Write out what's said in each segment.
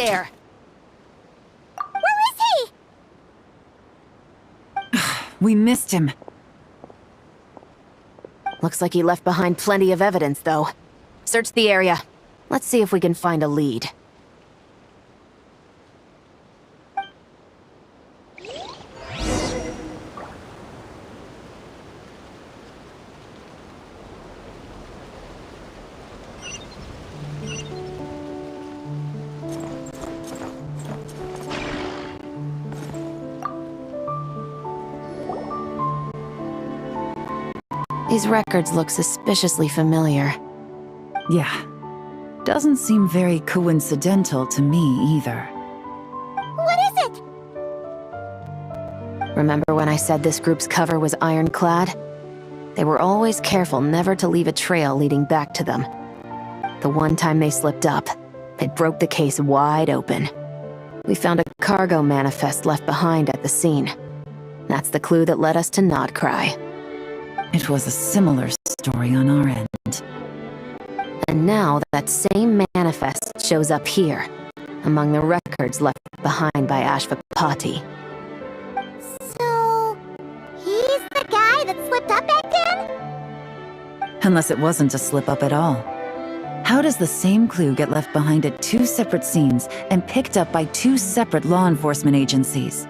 there! Where is he? We missed him. Looks like he left behind plenty of evidence, though. Search the area. Let's see if we can find a lead. These records look suspiciously familiar. Yeah. Doesn't seem very coincidental to me either. What is it? Remember when I said this group's cover was ironclad? They were always careful never to leave a trail leading back to them. The one time they slipped up, it broke the case wide open. We found a cargo manifest left behind at the scene. That's the clue that led us to Nodcry. It was a similar story on our end. And now that same manifest shows up here, among the records left behind by Ashvapati. So... he's the guy that slipped up back then? Unless it wasn't a slip-up at all. How does the same clue get left behind at two separate scenes and picked up by two separate law enforcement agencies?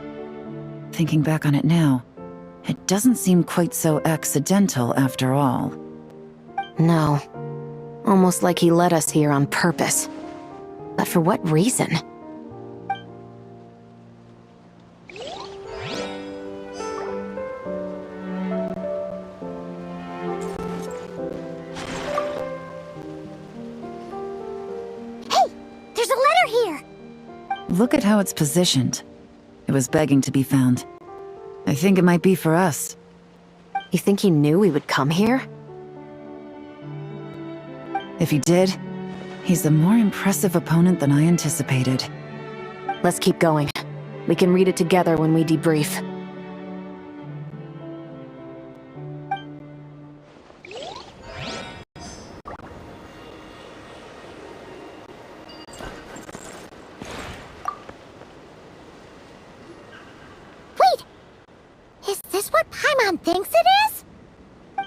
Thinking back on it now, it doesn't seem quite so accidental after all. No. Almost like he led us here on purpose. But for what reason? Hey! There's a letter here! Look at how it's positioned. It was begging to be found. I think it might be for us. You think he knew we would come here? If he did, he's a more impressive opponent than I anticipated. Let's keep going. We can read it together when we debrief. Wait! Is this what Paimon thinks it is?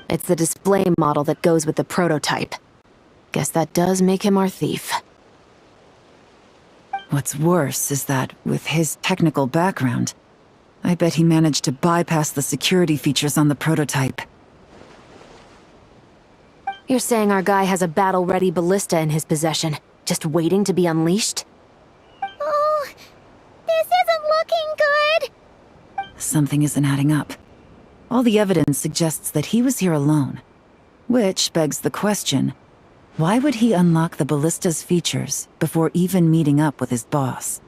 It's the display model that goes with the prototype. Guess that does make him our thief. What's worse is that, with his technical background, I bet he managed to bypass the security features on the prototype. You're saying our guy has a battle-ready ballista in his possession, just waiting to be unleashed? Oh, this isn't looking good! Something isn't adding up. All the evidence suggests that he was here alone. Which begs the question, why would he unlock the ballista's features before even meeting up with his boss?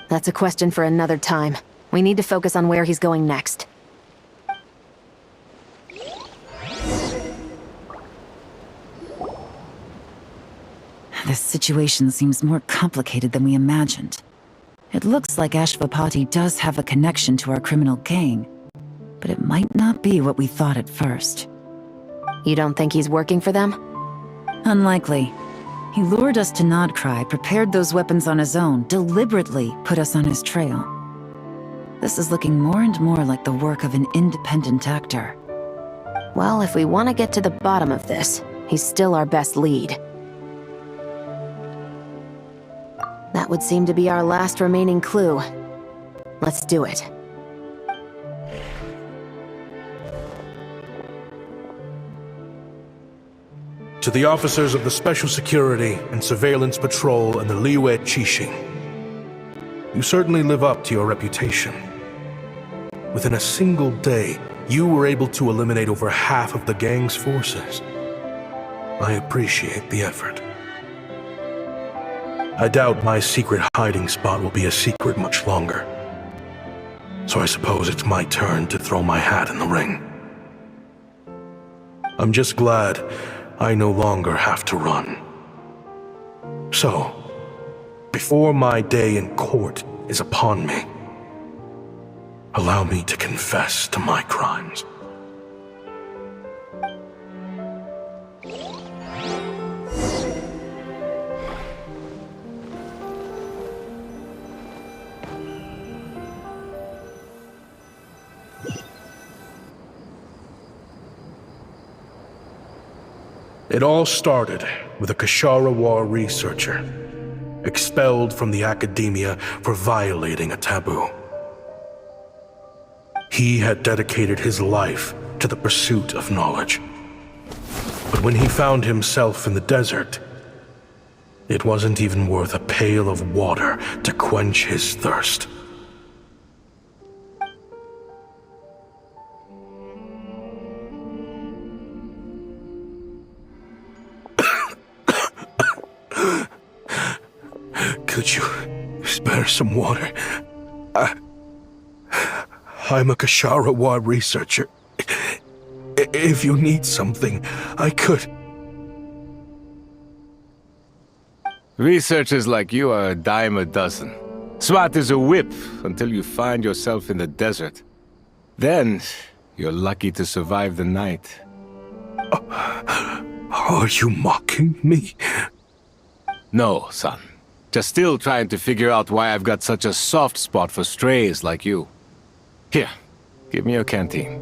That's a question for another time. We need to focus on where he's going next. This situation seems more complicated than we imagined. It looks like Ashvapati does have a connection to our criminal gang, but it might not be what we thought at first. You don't think he's working for them? Unlikely. He lured us to Nodcry, prepared those weapons on his own, deliberately put us on his trail. This is looking more and more like the work of an independent actor. Well, if we want to get to the bottom of this, he's still our best lead. That would seem to be our last remaining clue. Let's do it. To the officers of the Special Security and Surveillance Patrol and the Liyue Qixing, you certainly live up to your reputation. Within a single day, you were able to eliminate over half of the gang's forces. I appreciate the effort. I doubt my secret hiding spot will be a secret much longer. So I suppose it's my turn to throw my hat in the ring. I'm just glad I no longer have to run. So, before my day in court is upon me, allow me to confess to my crimes. It all started with a Kasharawar researcher, expelled from the academia for violating a taboo. He had dedicated his life to the pursuit of knowledge. But when he found himself in the desert, it wasn't even worth a pail of water to quench his thirst. Could you spare some water? I'm a Kasharawar researcher. If you need something, I could. Researchers like you are a dime a dozen. Smart as a whip until you find yourself in the desert. Then, you're lucky to survive the night. Are you mocking me? No, son. Just still trying to figure out why I've got such a soft spot for strays like you. Here, give me your canteen.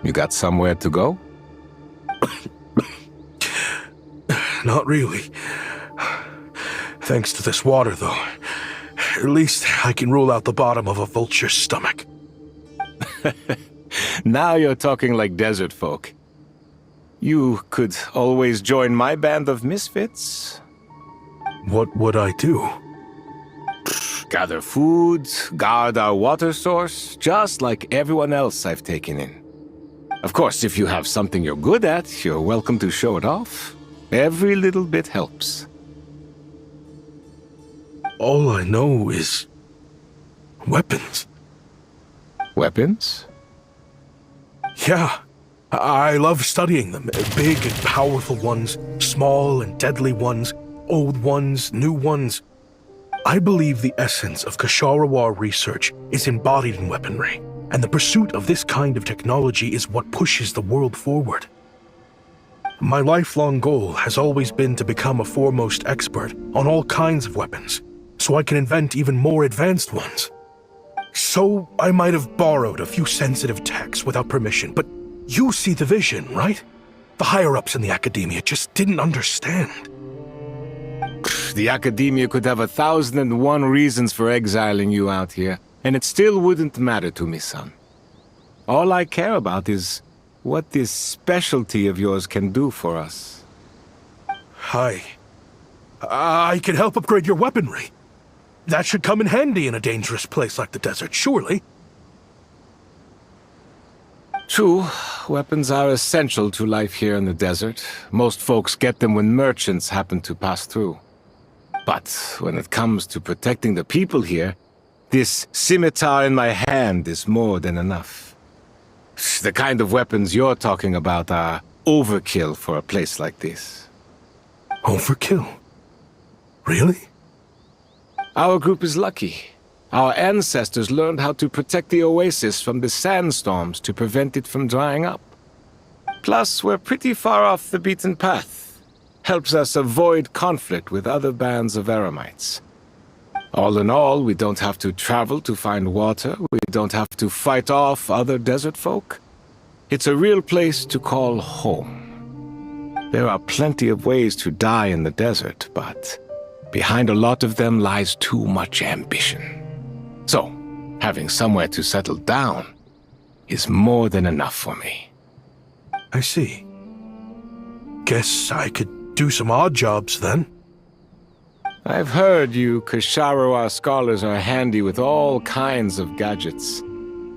You got somewhere to go? Not really. Thanks to this water, though. At least I can rule out the bottom of a vulture's stomach. Now you're talking like desert folk. You could always join my band of misfits. What would I do? Gather food, guard our water source, just like everyone else I've taken in. Of course, if you have something you're good at, you're welcome to show it off. Every little bit helps. All I know is weapons. Weapons? Yeah, I love studying them. Big and powerful ones, small and deadly ones, old ones, new ones. I believe the essence of Kasharawar research is embodied in weaponry, and the pursuit of this kind of technology is what pushes the world forward. My lifelong goal has always been to become a foremost expert on all kinds of weapons, so I can invent even more advanced ones. So I might have borrowed a few sensitive techs without permission, but you see the vision, right? The higher-ups in the academia just didn't understand. The academia could have 1,001 reasons for exiling you out here, and it still wouldn't matter to me, son. All I care about is what this specialty of yours can do for us. I can help upgrade your weaponry. That should come in handy in a dangerous place like the desert, surely. True, weapons are essential to life here in the desert. Most folks get them when merchants happen to pass through. But when it comes to protecting the people here, this scimitar in my hand is more than enough. The kind of weapons you're talking about are overkill for a place like this. Overkill? Really? Our group is lucky. Our ancestors learned how to protect the oasis from the sandstorms to prevent it from drying up. Plus, we're pretty far off the beaten path. Helps us avoid conflict with other bands of Eremites. All in all, we don't have to travel to find water. We don't have to fight off other desert folk. It's a real place to call home. There are plenty of ways to die in the desert, but behind a lot of them lies too much ambition. So, having somewhere to settle down is more than enough for me. I see. Guess I could do some odd jobs then. I've heard you Kasharawar scholars are handy with all kinds of gadgets.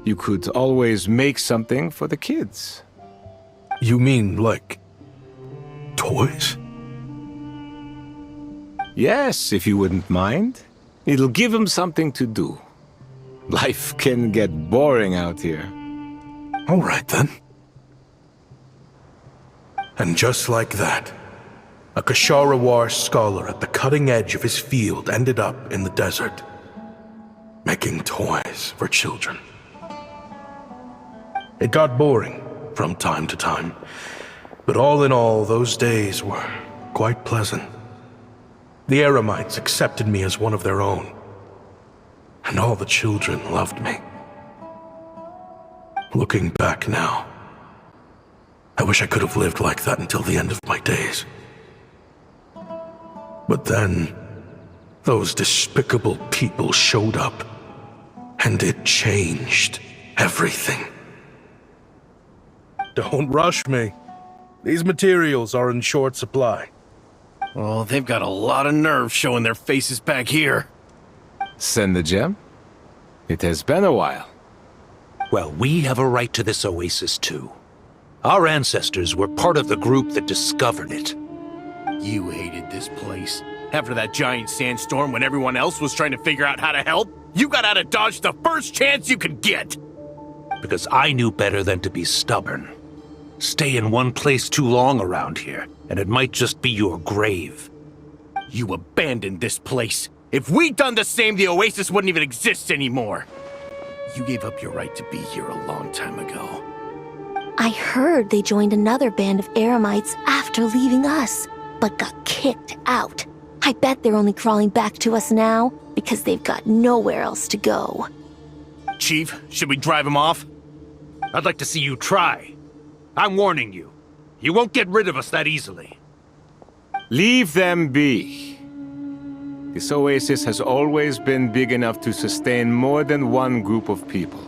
You could always make something for the kids. You mean, like, toys? Yes, if you wouldn't mind. It'll give them something to do. Life can get boring out here. All right, then. And just like that, a Kasharawar scholar at the cutting edge of his field ended up in the desert, making toys for children. It got boring from time to time, But all in all, those days were quite pleasant. The Eremites accepted me as one of their own, and all the children loved me. Looking back now, I wish I could have lived like that until the end of my days. But then, those despicable people showed up, and it changed everything. Don't rush me. These materials are in short supply. Oh, they've got a lot of nerve showing their faces back here. Send the gem? It has been a while. Well, we have a right to this oasis too. Our ancestors were part of the group that discovered it. You hated this place. After that giant sandstorm when everyone else was trying to figure out how to help, you got out of Dodge the first chance you could get. Because I knew better than to be stubborn. Stay in one place too long around here, and it might just be your grave. You abandoned this place. If we'd done the same, the oasis wouldn't even exist anymore. You gave up your right to be here a long time ago. I heard they joined another band of Eremites after leaving us, but got kicked out. I bet they're only crawling back to us now because they've got nowhere else to go. Chief, should we drive him off? I'd like to see you try. I'm warning you. You won't get rid of us that easily. Leave them be. This oasis has always been big enough to sustain more than one group of people.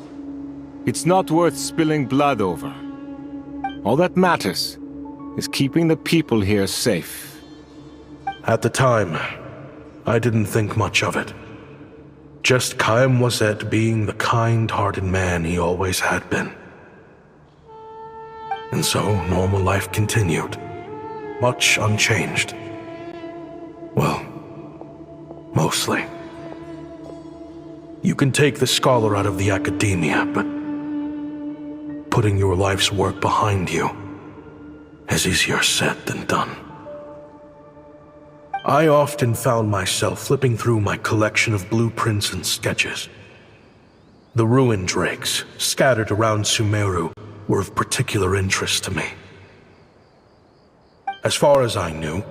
It's not worth spilling blood over. All that matters is keeping the people here safe. At the time, I didn't think much of it. Just Chaim Wazet being the kind-hearted man he always had been. And so, normal life continued, much unchanged. Well, mostly. You can take the scholar out of the academia, but putting your life's work behind you is easier said than done. I often found myself flipping through my collection of blueprints and sketches. The ruin drakes scattered around Sumeru were of particular interest to me. As far as I knew,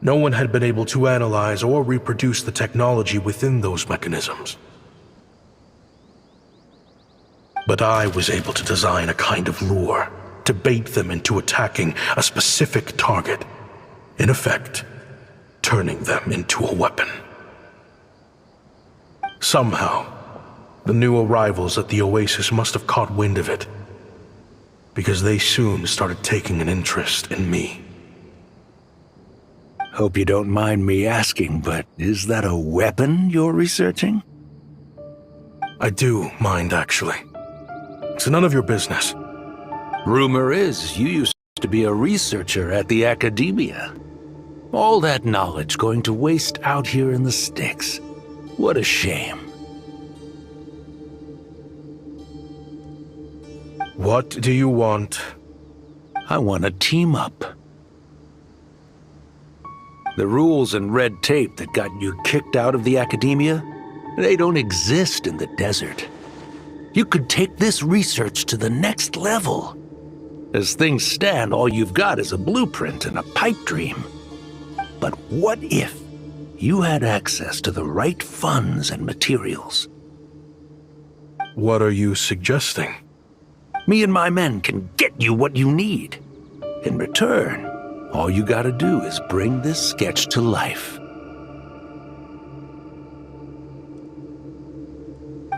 no one had been able to analyze or reproduce the technology within those mechanisms. But I was able to design a kind of lure to bait them into attacking a specific target, in effect, turning them into a weapon. Somehow, the new arrivals at the oasis must have caught wind of it, because they soon started taking an interest in me. Hope you don't mind me asking, but is that a weapon you're researching? I do mind, actually. It's none of your business. Rumor is you used to be a researcher at the academia. All that knowledge going to waste out here in the sticks. What a shame. What do you want? I want to team up. The rules and red tape that got you kicked out of the academia, they don't exist in the desert. You could take this research to the next level. As things stand, all you've got is a blueprint and a pipe dream. But what if you had access to the right funds and materials? What are you suggesting? Me and my men can get you what you need. In return, all you gotta do is bring this sketch to life.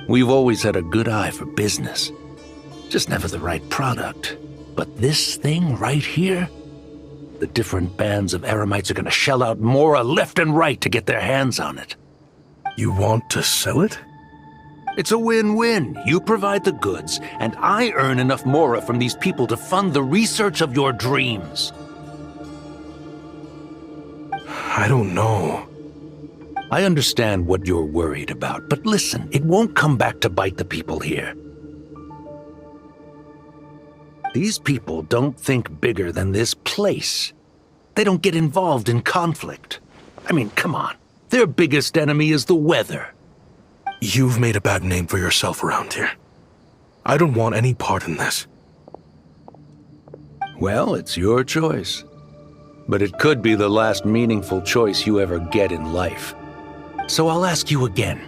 We've always had a good eye for business, just never the right product. But this thing right here, the different bands of Eremites are gonna shell out Mora left and right to get their hands on it. You want to sell it? It's a win-win. You provide the goods, and I earn enough Mora from these people to fund the research of your dreams. I don't know. I understand what you're worried about, but listen, it won't come back to bite the people here. These people don't think bigger than this place. They don't get involved in conflict. I mean, come on. Their biggest enemy is the weather. You've made a bad name for yourself around here. I don't want any part in this. Well, it's your choice. But it could be the last meaningful choice you ever get in life. So I'll ask you again.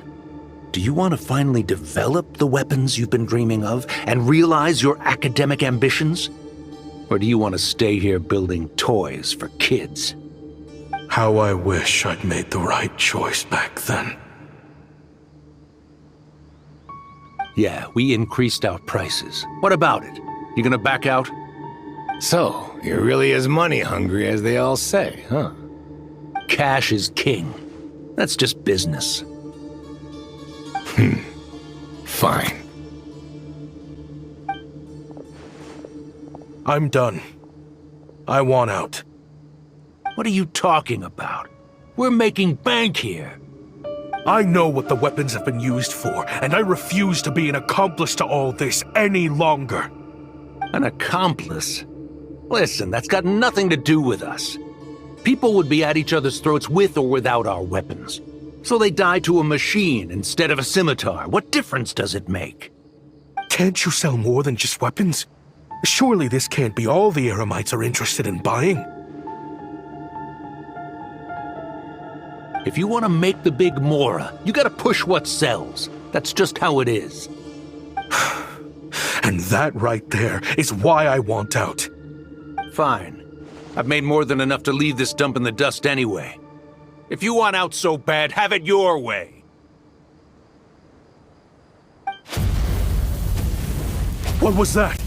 Do you want to finally develop the weapons you've been dreaming of and realize your academic ambitions? Or do you want to stay here building toys for kids? How I wish I'd made the right choice back then. Yeah, we increased our prices. What about it? You gonna back out? So, you're really as money hungry as they all say, huh? Cash is king. That's just business. Fine. I'm done. I want out. What are you talking about? We're making bank here. I know what the weapons have been used for, and I refuse to be an accomplice to all this any longer. An accomplice? Listen, that's got nothing to do with us. People would be at each other's throats with or without our weapons. So they die to a machine instead of a scimitar. What difference does it make? Can't you sell more than just weapons? Surely this can't be all the Eremites are interested in buying. If you want to make the big Mora, you gotta push what sells. That's just how it is. And that right there is why I want out. Fine. I've made more than enough to leave this dump in the dust anyway. If you want out so bad, have it your way. What was that?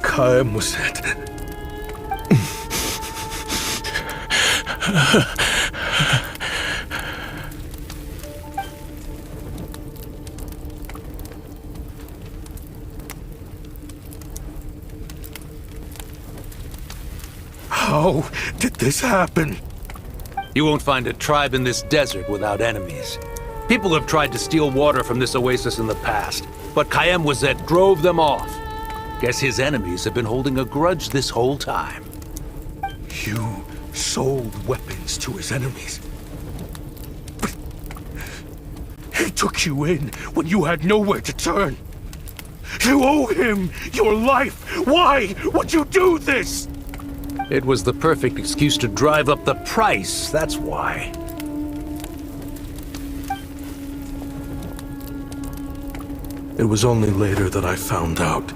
Kaem was it. How did this happen? You won't find a tribe in this desert without enemies. People have tried to steal water from this oasis in the past, but Kaem Wazet drove them off. Guess his enemies have been holding a grudge this whole time. You sold weapons to his enemies. But he took you in when you had nowhere to turn. You owe him your life. Why would you do this? It was the perfect excuse to drive up the price, that's why. It was only later that I found out.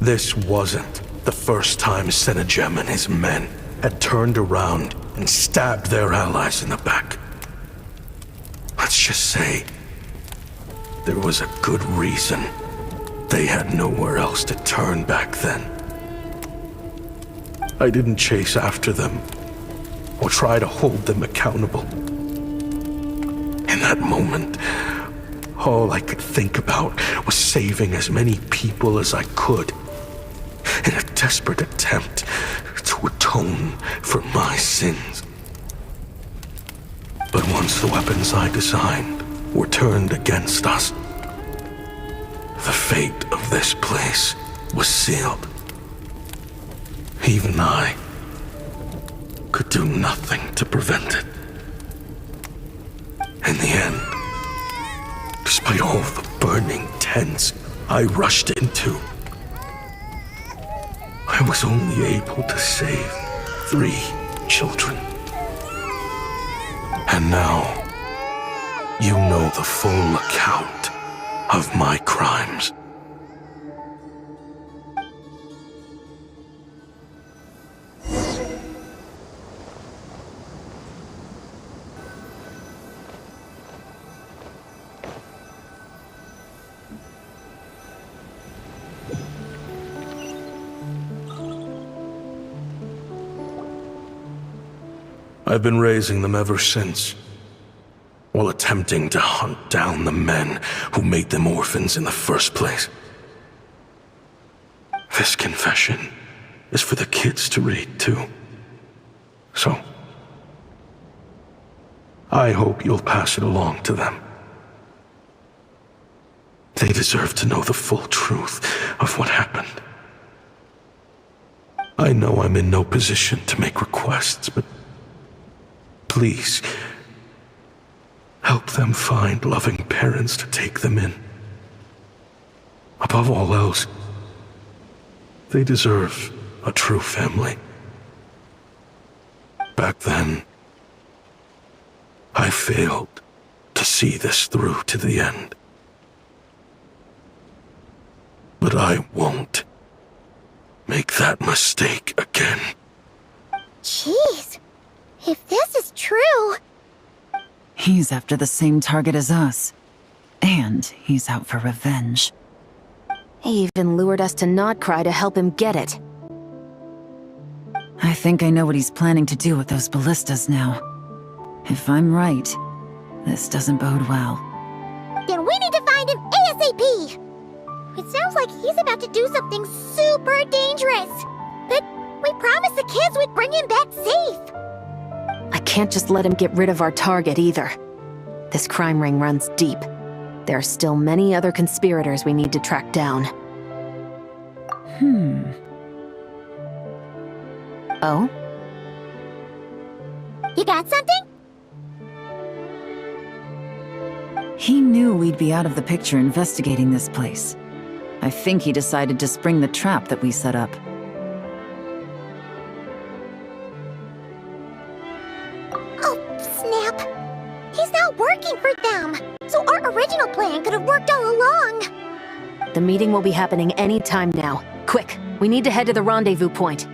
This wasn't the first time Senegem and his men had turned around and stabbed their allies in the back. Let's just say there was a good reason they had nowhere else to turn back then. I didn't chase after them or try to hold them accountable. In that moment, all I could think about was saving as many people as I could in a desperate attempt to atone for my sins. But once the weapons I designed were turned against us, the fate of this place was sealed. Even I could do nothing to prevent it. In the end, despite all the burning tents I rushed into, I was only able to save 3 children. And now, you know the full account of my crimes. I've been raising them ever since, while attempting to hunt down the men who made them orphans in the first place. This confession is for the kids to read too. So, I hope you'll pass it along to them. They deserve to know the full truth of what happened. I know I'm in no position to make requests, but please, help them find loving parents to take them in. Above all else, they deserve a true family. Back then, I failed to see this through to the end. But I won't make that mistake again. Jeez, if this is true... He's after the same target as us. And he's out for revenge. He even lured us to not cry to help him get it. I think I know what he's planning to do with those ballistas now. If I'm right, this doesn't bode well. Then we need to find him ASAP! It sounds like he's about to do something super dangerous. But we promised the kids we'd bring him back safe. I can't just let him get rid of our target either. This crime ring runs deep. There are still many other conspirators we need to track down. Oh? You got something? He knew we'd be out of the picture investigating this place. I think he decided to spring the trap that we set up. Oh, snap. He's not working for them. So our original plan could have worked all along. The meeting will be happening any time now. Quick, we need to head to the rendezvous point.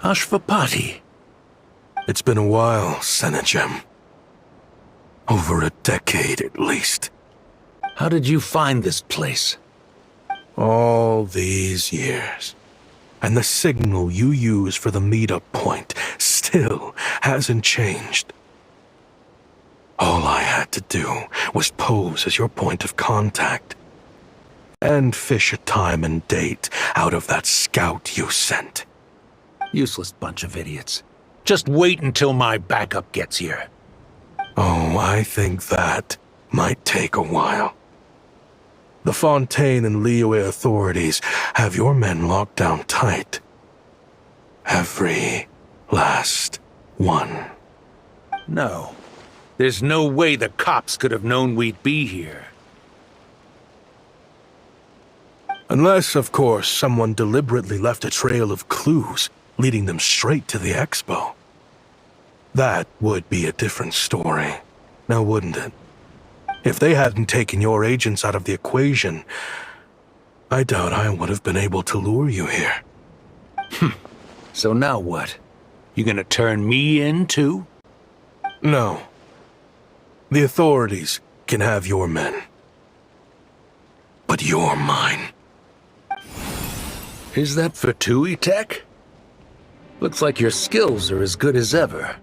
Ashvapati. It's been a while, Senegem. Over a decade at least. How did you find this place? All these years. And the signal you use for the meetup point still hasn't changed. All I had to do was pose as your point of contact. And fish a time and date out of that scout you sent. Useless bunch of idiots. Just wait until my backup gets here. Oh, I think that might take a while. The Fontaine and Liyue authorities have your men locked down tight. Every last one. No. There's no way the cops could have known we'd be here. Unless, of course, someone deliberately left a trail of clues, leading them straight to the expo. That would be a different story, now wouldn't it? If they hadn't taken your agents out of the equation, I doubt I would have been able to lure you here. So now what? You gonna turn me in, too? No. The authorities can have your men. But you're mine. Is that for Tui Tech? Looks like your skills are as good as ever.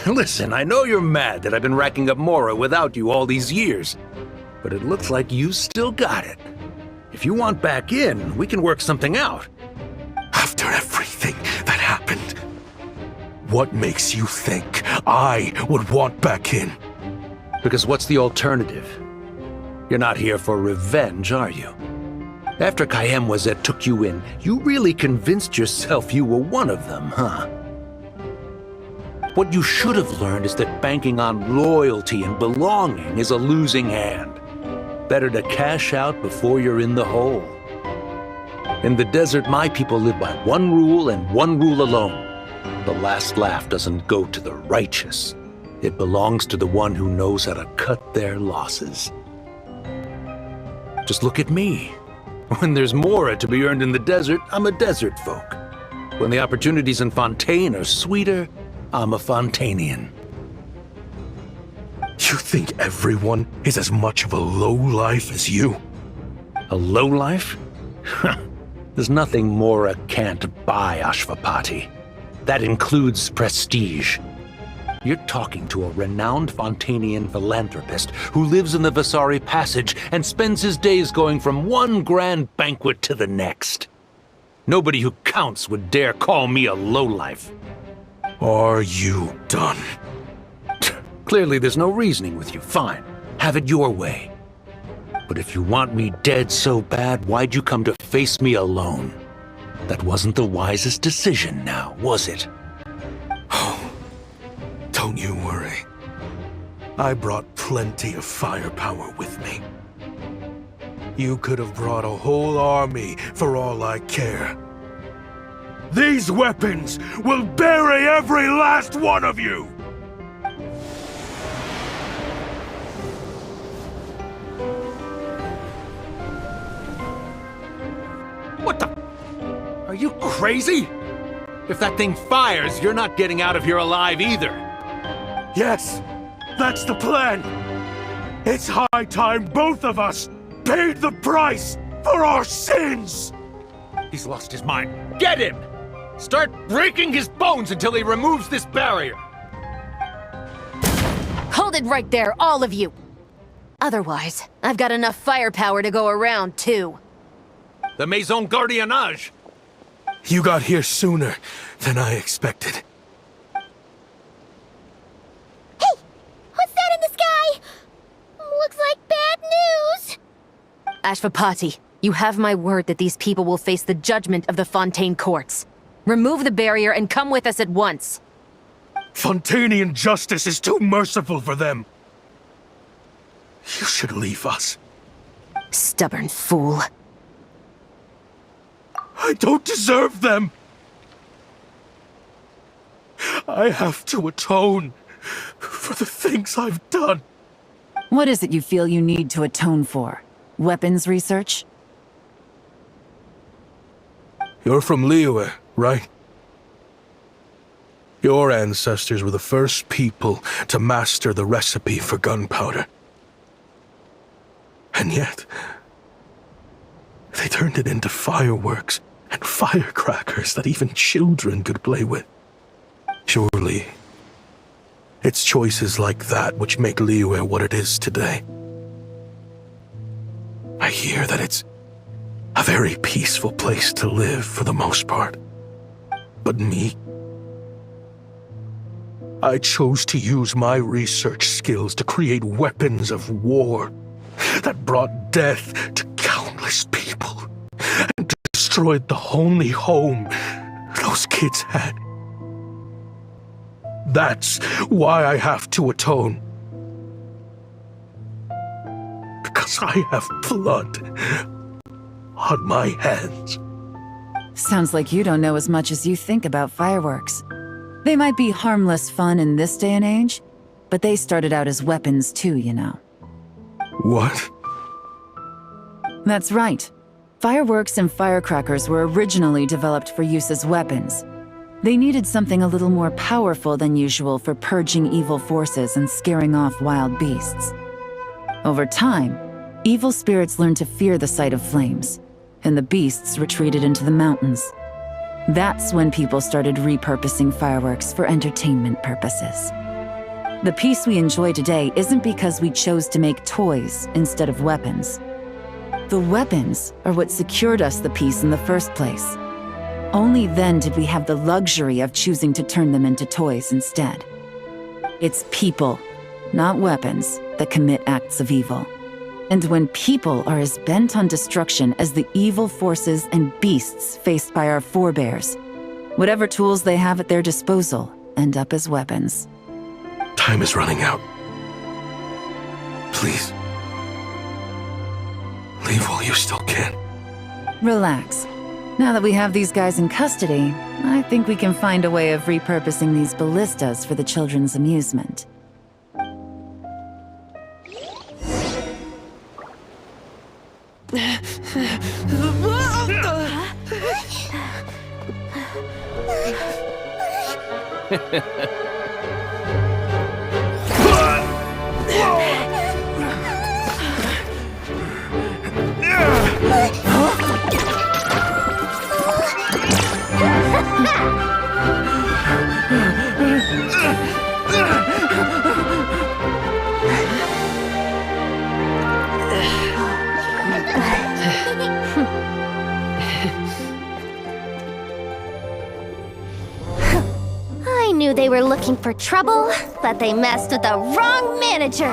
Listen, I know you're mad that I've been racking up Mora without you all these years, but it looks like you still got it. If you want back in, we can work something out. After everything that happened, what makes you think I would want back in? Because what's the alternative? You're not here for revenge, are you? After Kayemwazet took you in, you really convinced yourself you were one of them, huh? What you should have learned is that banking on loyalty and belonging is a losing hand. Better to cash out before you're in the hole. In the desert, my people live by one rule and one rule alone. The last laugh doesn't go to the righteous. It belongs to the one who knows how to cut their losses. Just look at me. When there's Mora to be earned in the desert, I'm a desert folk. When the opportunities in Fontaine are sweeter, I'm a Fontanian. You think everyone is as much of a lowlife as you? A lowlife? There's nothing Mora can't buy, Ashvapati. That includes prestige. You're talking to a renowned Fontanian philanthropist who lives in the Vasari Passage and spends his days going from one grand banquet to the next. Nobody who counts would dare call me a lowlife. Are you done? Clearly there's no reasoning with you. Fine. Have it your way. But if you want me dead so bad, why'd you come to face me alone? That wasn't the wisest decision now, was it? Oh, don't you worry. I brought plenty of firepower with me. You could have brought a whole army for all I care. These weapons will bury every last one of you! What the? Are you crazy? If that thing fires, you're not getting out of here alive either. Yes, that's the plan. It's high time both of us paid the price for our sins! He's lost his mind. Get him! Start breaking his bones until he removes this barrier. Hold it right there, all of you! Otherwise, I've got enough firepower to go around, too. The Maison Gardiennage! You got here sooner than I expected. Hey! What's that in the sky? Looks like bad news! Ashvapati, you have my word that these people will face the judgment of the Fontaine courts. Remove the barrier and come with us at once. Fontanian justice is too merciful for them. You should leave us. Stubborn fool. I don't deserve them. I have to atone for the things I've done. What is it you feel you need to atone for? Weapons research? You're from Liyue, right? Your ancestors were the first people to master the recipe for gunpowder. And yet, they turned it into fireworks and firecrackers that even children could play with. Surely, it's choices like that which make Liyue what it is today. I hear that it's a very peaceful place to live for the most part. But me, I chose to use my research skills to create weapons of war that brought death to countless people and destroyed the only home those kids had. That's why I have to atone. Because I have blood on my hands. Sounds like you don't know as much as you think about fireworks. They might be harmless fun in this day and age, but they started out as weapons too, you know. What? That's right. Fireworks and firecrackers were originally developed for use as weapons. They needed something a little more powerful than usual for purging evil forces and scaring off wild beasts. Over time, evil spirits learned to fear the sight of flames, and the beasts retreated into the mountains. That's when people started repurposing fireworks for entertainment purposes. The peace we enjoy today isn't because we chose to make toys instead of weapons. The weapons are what secured us the peace in the first place. Only then did we have the luxury of choosing to turn them into toys instead. It's people, not weapons, that commit acts of evil. And when people are as bent on destruction as the evil forces and beasts faced by our forebears, whatever tools they have at their disposal end up as weapons. Time is running out. Please. Leave while you still can. Relax. Now that we have these guys in custody, I think we can find a way of repurposing these ballistas for the children's amusement. I knew they were looking for trouble, but they messed with the wrong manager.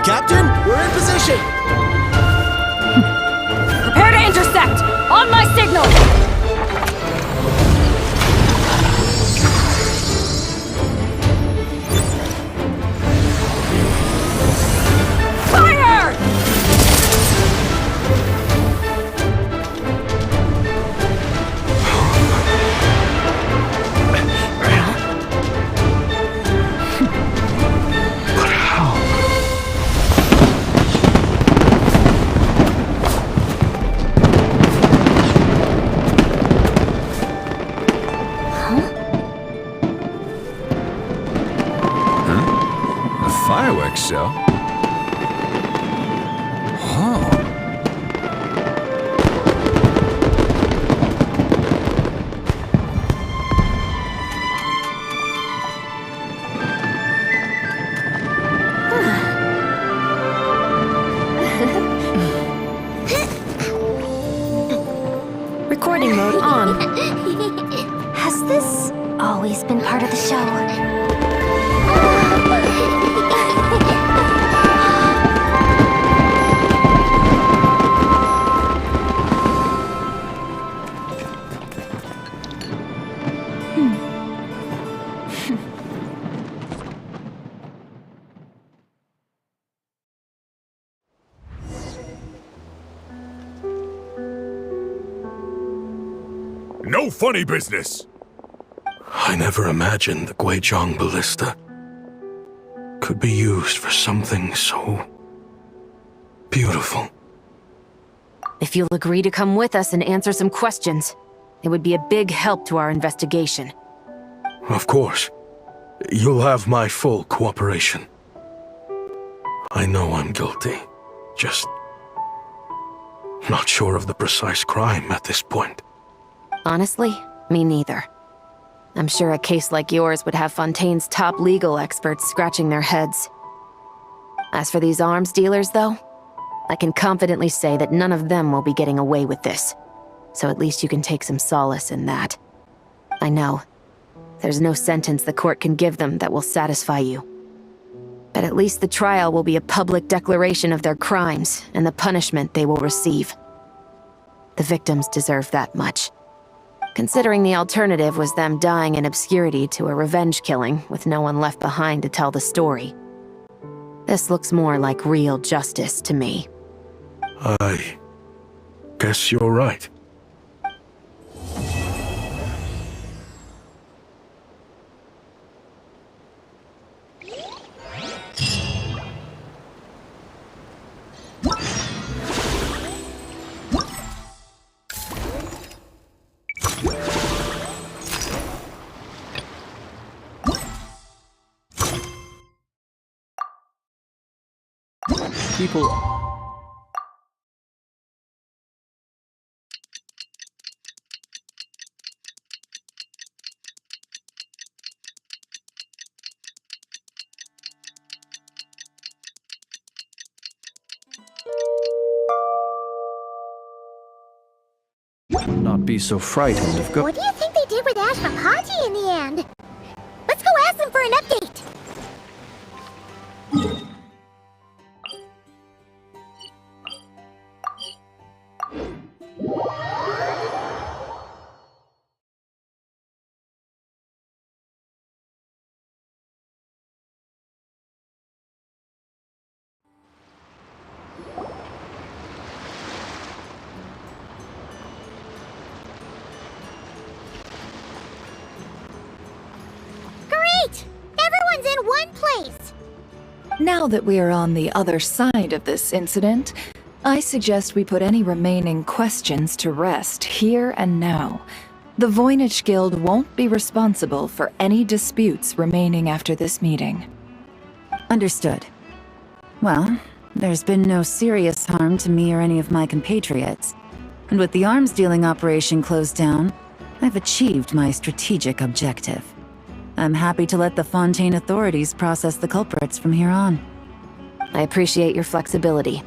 Captain, we're in position! Prepare to intercept! On my signal! Fire! But how? A fireworks show? Oh. Recording mode on. Has this always been part of the show? No funny business! I never imagined the Guizhong ballista could be used for something so beautiful. If you'll agree to come with us and answer some questions, it would be a big help to our investigation. Of course. You'll have my full cooperation. I know I'm guilty. Just not sure of the precise crime at this point. Honestly, me neither. I'm sure a case like yours would have Fontaine's top legal experts scratching their heads. As for these arms dealers, though, I can confidently say that none of them will be getting away with this. So at least you can take some solace in that. I know. There's no sentence the court can give them that will satisfy you. But at least the trial will be a public declaration of their crimes and the punishment they will receive. The victims deserve that much. Considering the alternative was them dying in obscurity to a revenge killing with no one left behind to tell the story. This looks more like real justice to me. I guess you're right. People... Not be so frightened of What do you think they did with Ashmapati in the end? Let's go ask them for an update. Great! Everyone's in one place! Now that we are on the other side of this incident, I suggest we put any remaining questions to rest here and now. The Voynich Guild won't be responsible for any disputes remaining after this meeting. Understood. Well, there's been no serious harm to me or any of my compatriots. And with the arms dealing operation closed down, I've achieved my strategic objective. I'm happy to let the Fontaine authorities process the culprits from here on. I appreciate your flexibility.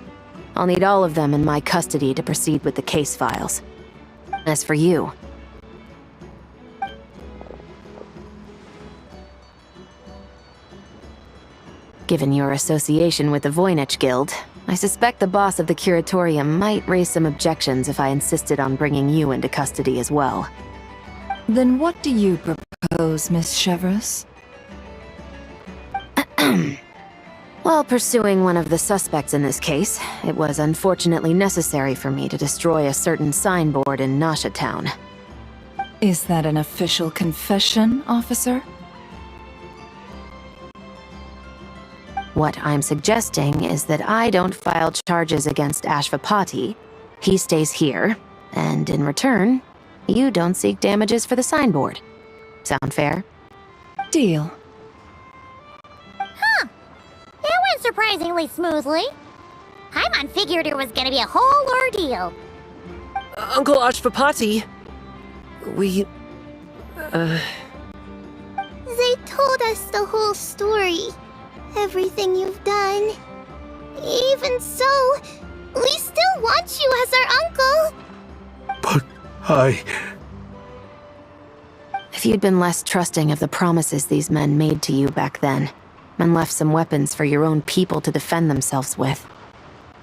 I'll need all of them in my custody to proceed with the case files. As for you... Given your association with the Voynich Guild, I suspect the boss of the Curatorium might raise some objections if I insisted on bringing you into custody as well. Then what do you propose, Miss Chevreuse? While pursuing one of the suspects in this case, it was unfortunately necessary for me to destroy a certain signboard in Nasha Town. Is that an official confession, officer? What I'm suggesting is that I don't file charges against Ashvapati, he stays here, and in return, you don't seek damages for the signboard. Sound fair? Deal. Huh. That went surprisingly smoothly. Paimon figured it was gonna be a whole ordeal. Uncle Ashvapati, we... They told us the whole story. Everything you've done. Even so, we still want you as our uncle. But If you'd been less trusting of the promises these men made to you back then, and left some weapons for your own people to defend themselves with,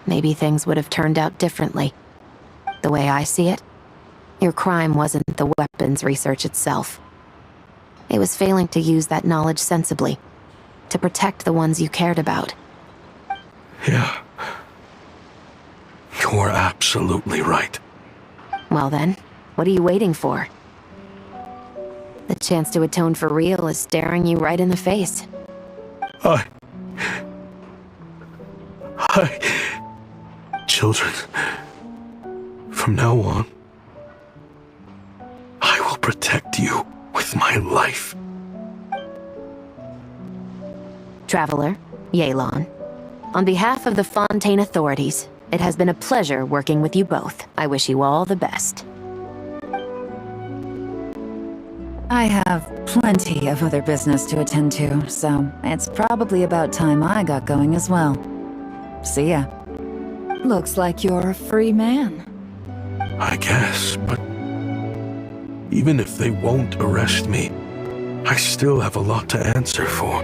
maybe things would have turned out differently. The way I see it, your crime wasn't the weapons research itself. It was failing to use that knowledge sensibly, to protect the ones you cared about. Yeah. You're absolutely right. Well then, what are you waiting for? The chance to atone for real is staring you right in the face. Children, from now on, I will protect you with my life. Traveler, Yelan, on behalf of the Fontaine authorities, it has been a pleasure working with you both. I wish you all the best. I have plenty of other business to attend to, so it's probably about time I got going as well. See ya. Looks like you're a free man. I guess, but even if they won't arrest me, I still have a lot to answer for.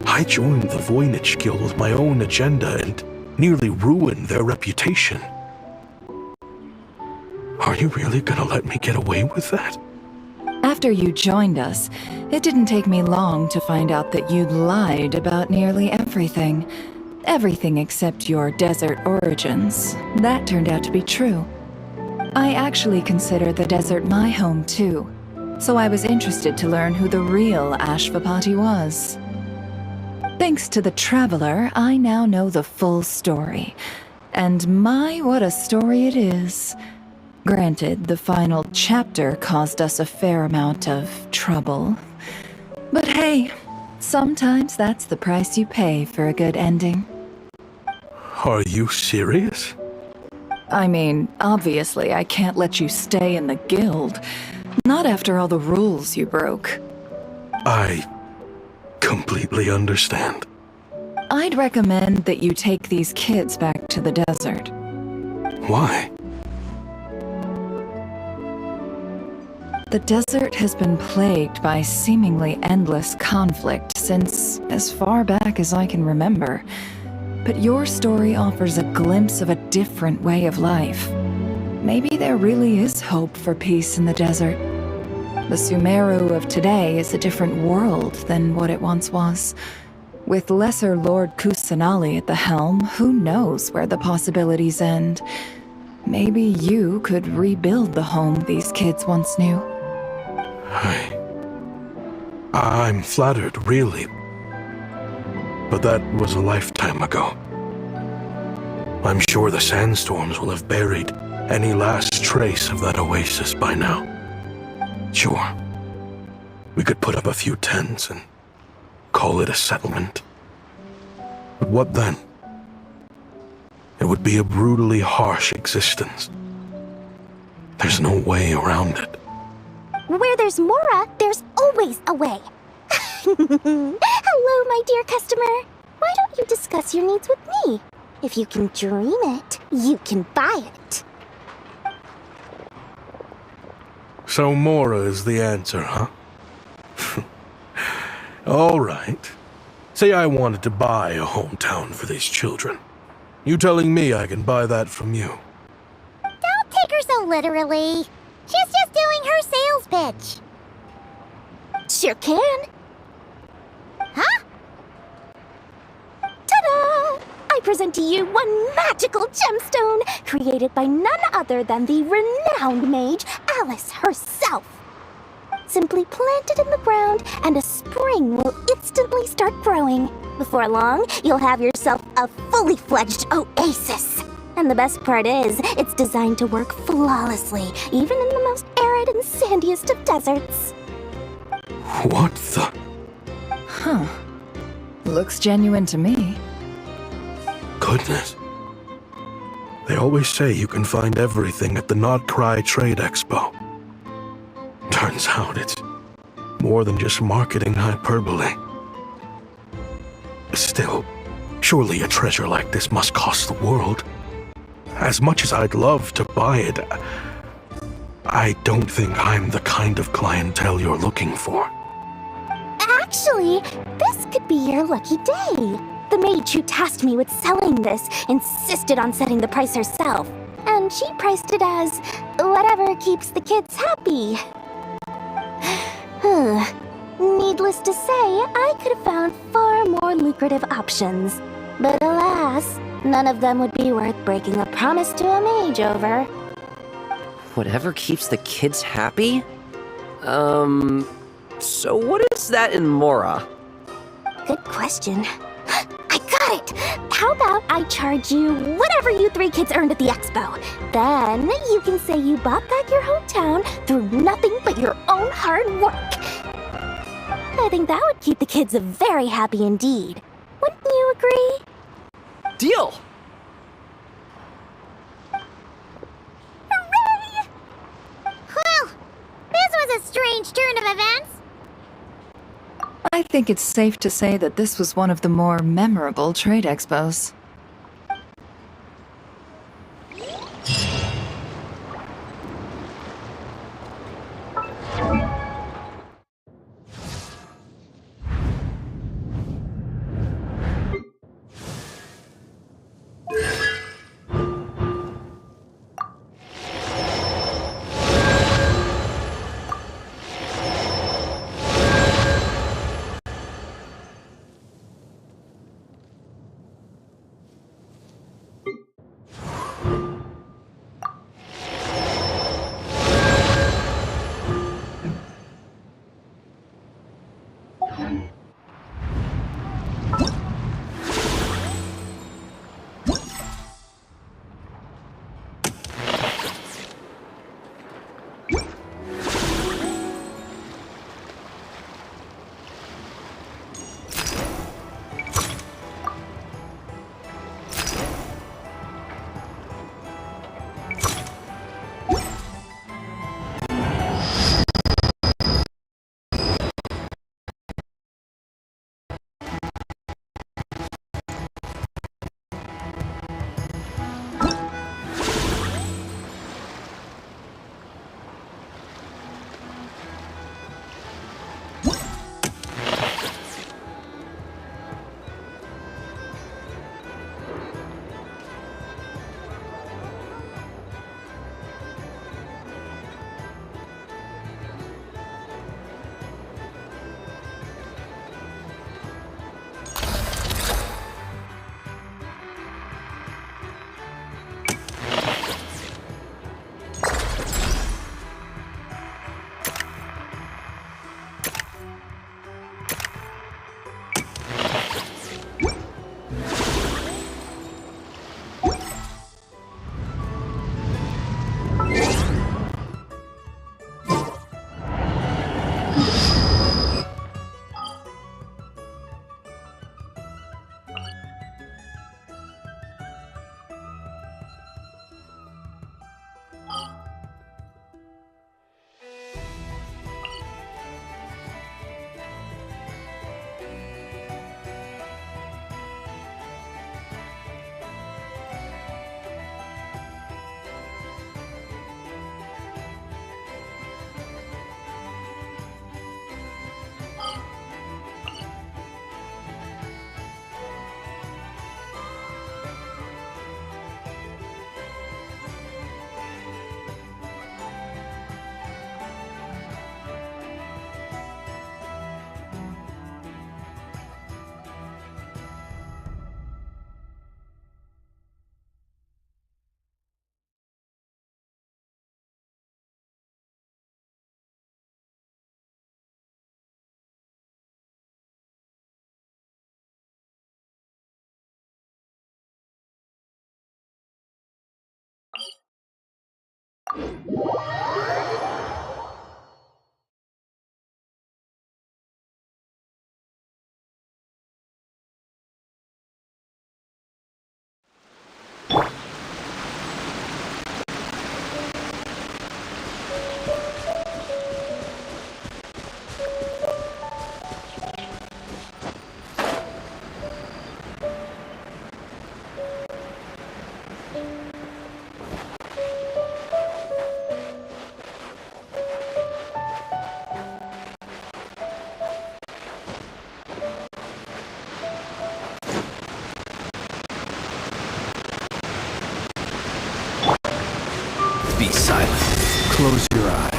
I joined the Voynich Guild with my own agenda and nearly ruined their reputation. Are you really gonna let me get away with that? After you joined us, it didn't take me long to find out that you'd lied about nearly everything. Everything except your desert origins. That turned out to be true. I actually consider the desert my home too, so I was interested to learn who the real Ashvapati was. Thanks to the Traveler, I now know the full story. And my, what a story it is. Granted, the final chapter caused us a fair amount of trouble. But hey, sometimes that's the price you pay for a good ending. Are you serious? I mean, obviously I can't let you stay in the guild. Not after all the rules you broke. I completely understand. I'd recommend that you take these kids back to the desert. Why? The desert has been plagued by seemingly endless conflict since as far back as I can remember. But your story offers a glimpse of a different way of life. Maybe there really is hope for peace in the desert. The Sumeru of today is a different world than what it once was. With Lesser Lord Kusanali at the helm, who knows where the possibilities end? Maybe you could rebuild the home these kids once knew. I'm flattered, really. But that was a lifetime ago. I'm sure the sandstorms will have buried any last trace of that oasis by now. Sure, we could put up a few tents and call it a settlement. But what then? It would be a brutally harsh existence. There's no way around it. Where there's Mora, there's always a way. Hello, my dear customer. Why don't you discuss your needs with me? If you can dream it, you can buy it. So Mora is the answer, huh? All right. Say I wanted to buy a hometown for these children. You telling me I can buy that from you? Don't take her so literally. She's just doing her sales pitch. Sure can. Huh? Ta-da! I present to you one magical gemstone created by none other than the renowned mage Alice herself. Simply plant it in the ground and a spring will instantly start growing. Before long, you'll have yourself a fully fledged oasis. And the best part is, it's designed to work flawlessly, even in the most arid and sandiest of deserts. What the? Huh. Looks genuine to me. Goodness. They always say you can find everything at the Not Cry Trade Expo. Turns out it's more than just marketing hyperbole. Still, surely a treasure like this must cost the world. As much as I'd love to buy it, I don't think I'm the kind of clientele you're looking for. Actually, this could be your lucky day. The mage who tasked me with selling this insisted on setting the price herself, and she priced it as whatever keeps the kids happy. Needless to say, I could have found far more lucrative options. But alas, none of them would be worth breaking a promise to a mage over. Whatever keeps the kids happy? So what is that in Mora? Good question. I got it! How about I charge you whatever you three kids earned at the expo? Then you can say you bought back your hometown through nothing but your own hard work. I think that would keep the kids very happy indeed. Wouldn't you agree? Deal! Hooray! Well, this was a strange turn of events. I think it's safe to say that this was one of the more memorable trade expos. Be silent. Close your eyes.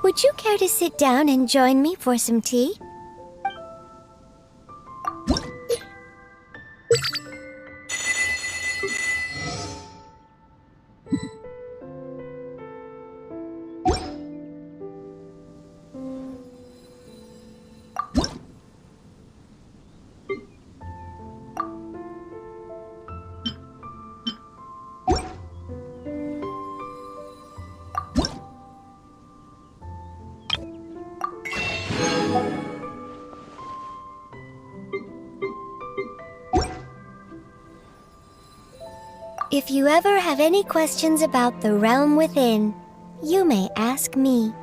Would you care to sit down and join me for some tea? If you ever have any questions about the realm within, you may ask me.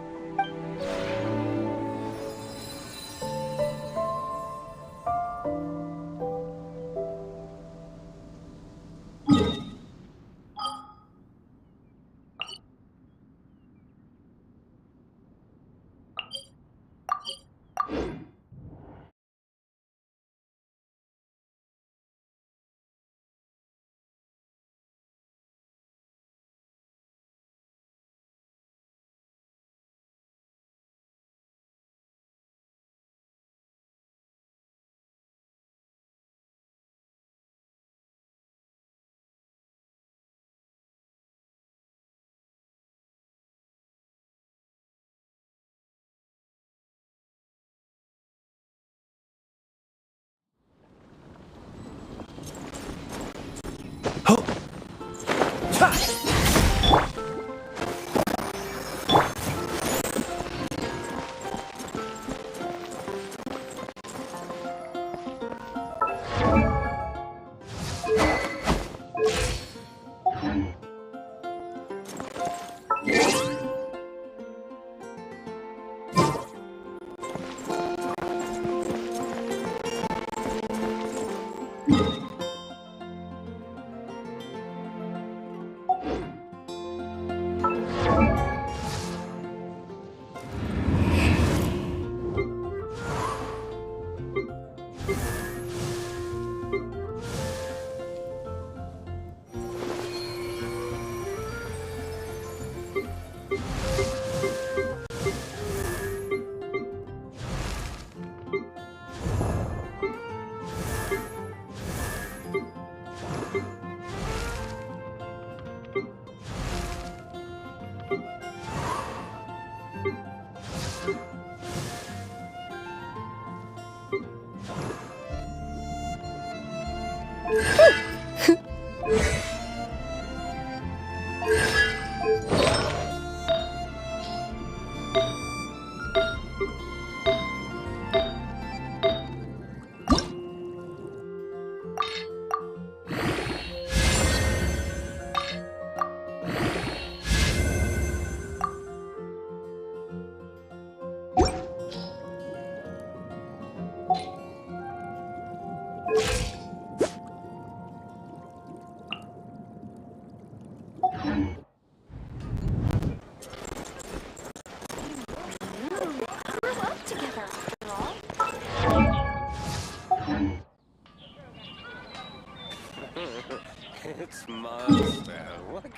It's monster. What could...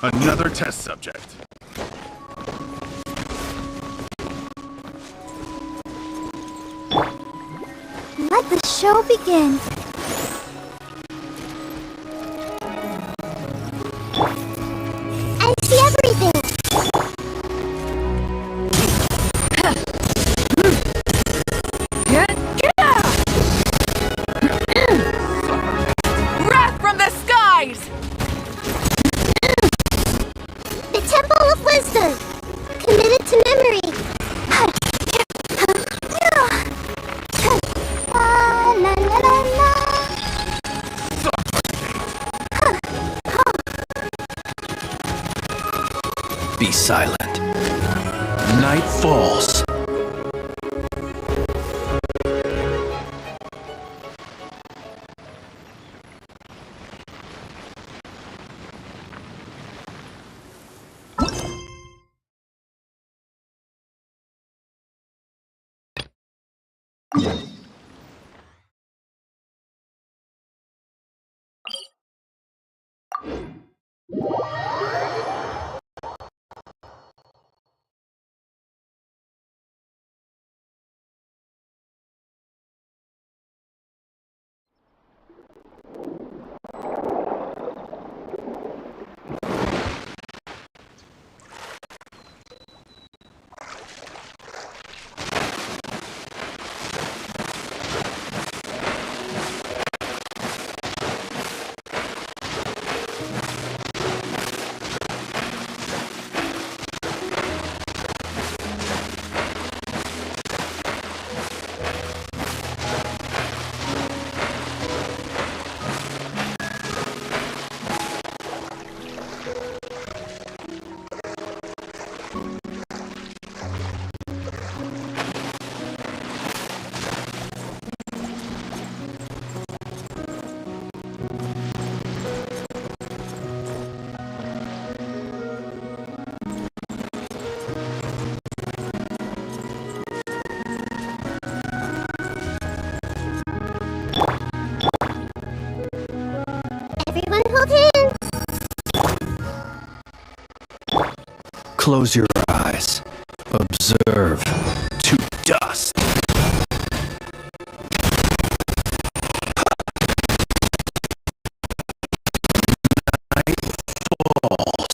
Another test subject. Let the show begin. I see everything. Wrath from the skies! The Temple of Wisdom. Committed to memory. La la la la. Be silent. Night falls. Close your eyes. Observe. To dust. Night falls.